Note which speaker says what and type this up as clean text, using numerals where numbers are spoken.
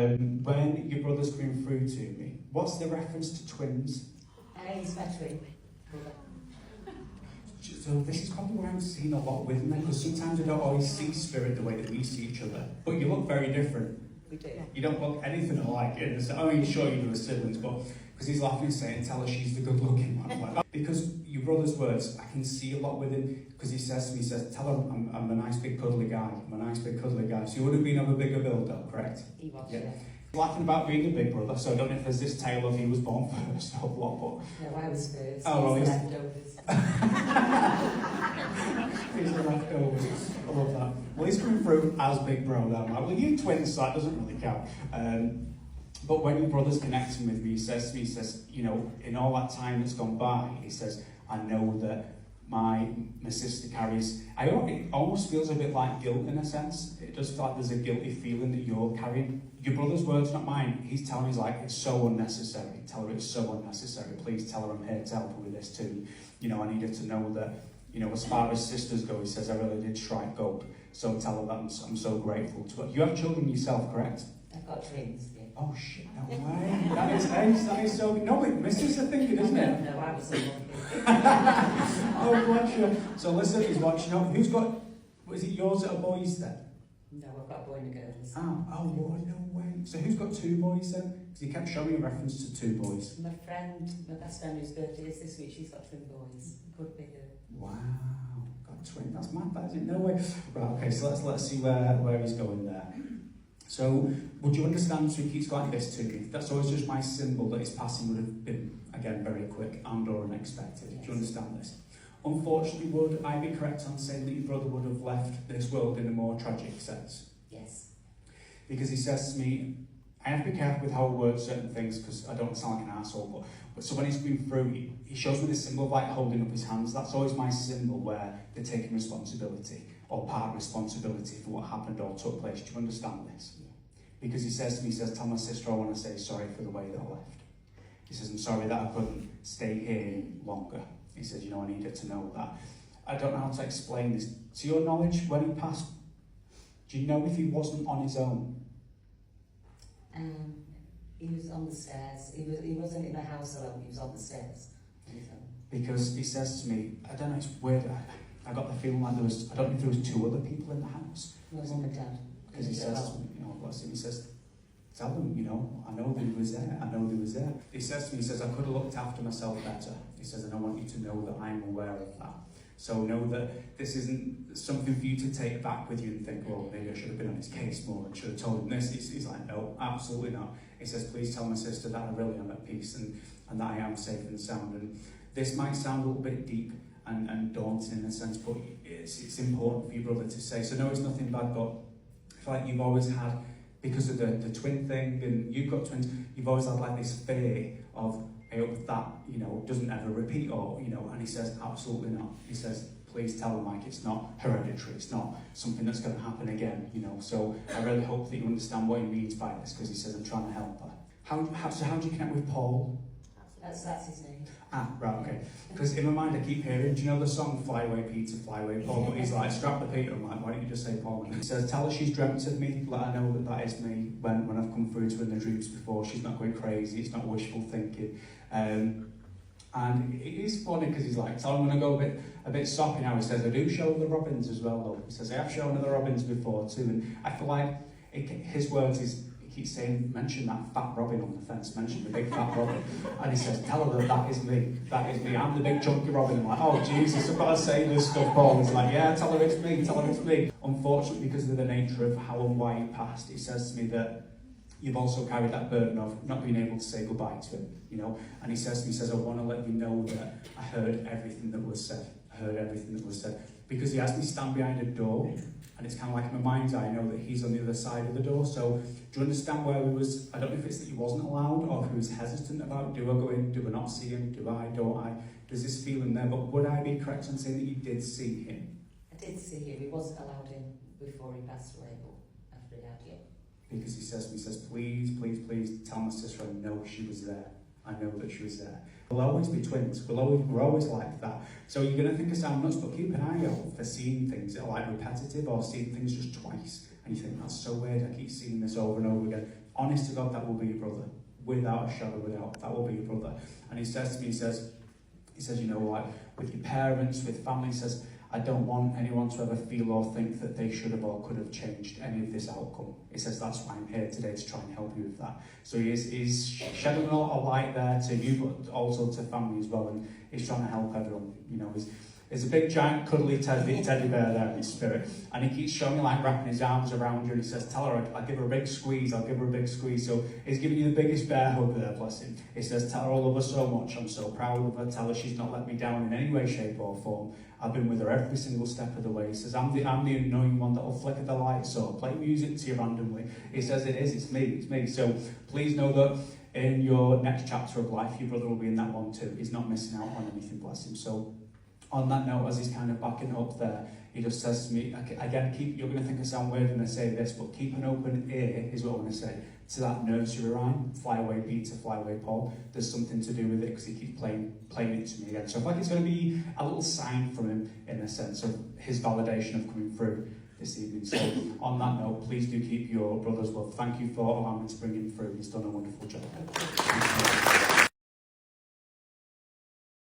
Speaker 1: When your brother's coming through to me, what's the reference to twins?
Speaker 2: He's my twin brother.
Speaker 1: So this is probably where I'm seeing a lot with men, because sometimes we don't always see spirit the way that we see each other. But you look very different.
Speaker 2: We do.
Speaker 1: You don't look anything alike. I mean, sure you do as siblings, but because he's laughing and saying, tell her she's the good-looking one. Like, because your brother's words, I can see a lot with him, because he says to me, he says, tell her I'm a nice big cuddly guy. I'm a nice big cuddly guy. So you would have been of a bigger build though, correct?
Speaker 2: He was,
Speaker 1: yeah.
Speaker 2: yeah.
Speaker 1: Laughing about being a big brother, so I don't know if there's this tale of he was born first or what, but...
Speaker 2: No, I was first.
Speaker 1: Oh, well,
Speaker 2: he's the leftovers.
Speaker 1: He's the leftovers. I love that. Well, he's coming through as big bro, that man. Well, you twins, so that doesn't really count. But when your brother's connecting with me, he says to me, he says, you know, in all that time that's gone by, he says, I know that my sister carries... it almost feels a bit like guilt in a sense. It does feel like there's a guilty feeling that you're carrying. Your brother's words, not mine. He's telling me, like, it's so unnecessary. Tell her it's so unnecessary. Please tell her I'm here to help her with this too. You know, I need her to know that, you know, as far as sisters go, he says, I really did strike gold. So tell her that I'm so grateful to her. You have children yourself, correct?
Speaker 2: I've got twins, yeah.
Speaker 1: Oh shit, no way. That is ace, that is so good. No, but missus are thinking, isn't it?
Speaker 2: No, I was the one.
Speaker 1: Oh, bless you. So listen, he's watching up. Who's got, was it yours that are boys then?
Speaker 2: No, I've got a boy and a girl.
Speaker 1: Oh, Lord, no way. So who's got two boys then? Because he kept showing me a reference to two boys.
Speaker 2: My best friend whose birthday is this week, she's got twin boys. Good bigger.
Speaker 1: Wow, got twin. That's mad, that isn't. No way. Right, okay, so let's see where he's going there. So, would you understand, so he keeps going like this to me? That's always just my symbol that his passing would have been, again, very quick and or unexpected. Yes. Do you understand this? Unfortunately, would I be correct on saying that your brother would have left this world in a more tragic sense?
Speaker 2: Yes.
Speaker 1: Because he says to me, I have to be careful with how I word certain things because I don't sound like an asshole, but so when he's going through, he shows me the symbol of like holding up his hands. That's always my symbol where they're taking responsibility or part responsibility for what happened or took place. Do you understand this?
Speaker 2: Yeah.
Speaker 1: Because he says to me, he says, tell my sister I want to say sorry for the way that I left. He says, I'm sorry that I couldn't stay here longer. He says, you know, I needed to know that. I don't know how to explain this. To your knowledge, when he passed, do you know if he wasn't on his own?
Speaker 2: He was on the stairs. He wasn't in the house alone, he was on the stairs.
Speaker 1: Because he says to me, I don't know, it's weird, I got the feeling like there was, I don't know if there was two other people in the house.
Speaker 2: It was my dad.
Speaker 1: Because he says to me, you know, bless him, he says, tell them, you know, I know that he was there, I know that he was there. He says to me, he says, I could have looked after myself better. He says, and I want you to know that I'm aware of that. So know that this isn't something for you to take back with you and think, well, maybe I should have been on his case more and should have told him this. He's like, no, absolutely not. He says, please tell my sister that I really am at peace and that I am safe and sound. And this might sound a little bit deep and daunting in a sense, but it's important for your brother to say. So no, it's nothing bad, but I feel like you've always had, because of the twin thing, and you've got twins, you've always had like this fear of, I hope that, you know, doesn't ever repeat, or, you know, and he says, absolutely not. He says, please tell them, like, it's not hereditary, it's not something that's going to happen again, you know. So I really hope that you understand what he means by this, because he says, I'm trying to help her. So how do you connect with Paul?
Speaker 2: That's his name.
Speaker 1: Ah, right, okay. Because in my mind I keep hearing, do you know the song Fly Away Peter, Fly Away Paul? But he's like, scrap the Peter. I'm like, why don't you just say Paul? And he says, tell her she's dreamt of me, let her know that that is me when I've come through to her in the dreams before. She's not going crazy, it's not wishful thinking. And it is funny because he's like, tell him when I go a bit soppy now. He says, I do show the robins as well though. He says, I have shown the robins before too. And I feel like his words is, keeps saying, mention that fat robin on the fence, mention the big fat robin. And he says, tell her that is me, I'm the big chunky robin. I'm like, oh Jesus, I've got to say this stuff, Paul. He's like, yeah, tell her it's me. Unfortunately, because of the nature of how and why he passed, he says to me that you've also carried that burden of not being able to say goodbye to him, you know. And he says to me, I want to let you know that I heard everything that was said. Because he has me stand behind a door, and it's kind of like in my mind's eye, I know that he's on the other side of the door. So do you understand where we was? I don't know if it's that he wasn't allowed or if he was hesitant about, do I go in, do I not see him, don't I? There's this feeling there, but would I be correct in saying that you did see him?
Speaker 2: I did see him. He wasn't allowed in before he passed away, but after he had, yeah.
Speaker 1: Because he says, please tell my sister I know she was there. I know that she was there. We'll always be twins. We're always like that. So you're going to think I sound nuts, but keep an eye out for seeing things that are like repetitive or seeing things just twice. And you think, that's so weird, I keep seeing this over and over again. honest to God, that will be your brother. Without a shadow of a doubt, that will be your brother. And he says to me, he says, you know what, with your parents, with family, he says, I don't want anyone to ever feel or think that they should have or could have changed any of this outcome. He says, that's why I'm here today, to try and help you with that. So he's shedding a lot of light there to you, but also to family as well, and he's trying to help everyone. You know, there's a big, giant, cuddly teddy bear there in his spirit, and he keeps showing you, like, wrapping his arms around you, and he says, tell her I'll give her a big squeeze, I'll give her a big squeeze. So he's giving you the biggest bear hug there, bless him. He says, tell her I love her so much, I'm so proud of her, tell her she's not let me down in any way, shape or form. I've been with her every single step of the way. He says, I'm the annoying one that'll flicker the lights or play music to you randomly. He says, it's me. So please know that in your next chapter of life, your brother will be in that one too. He's not missing out on anything, bless him. So on that note, as he's kind of backing up there, he just says to me, again, you're going to think I sound weird when I say this, but keep an open ear, is what I want to say, to that nursery rhyme, Fly Away Peter, Fly Away Paul. There's something to do with it, because he keeps playing it to me again. So I feel like it's going to be a little sign from him, in a sense of his validation of coming through this evening. So on that note, please do keep your brother's love. Thank you for allowing me to bring him through. He's done a wonderful job.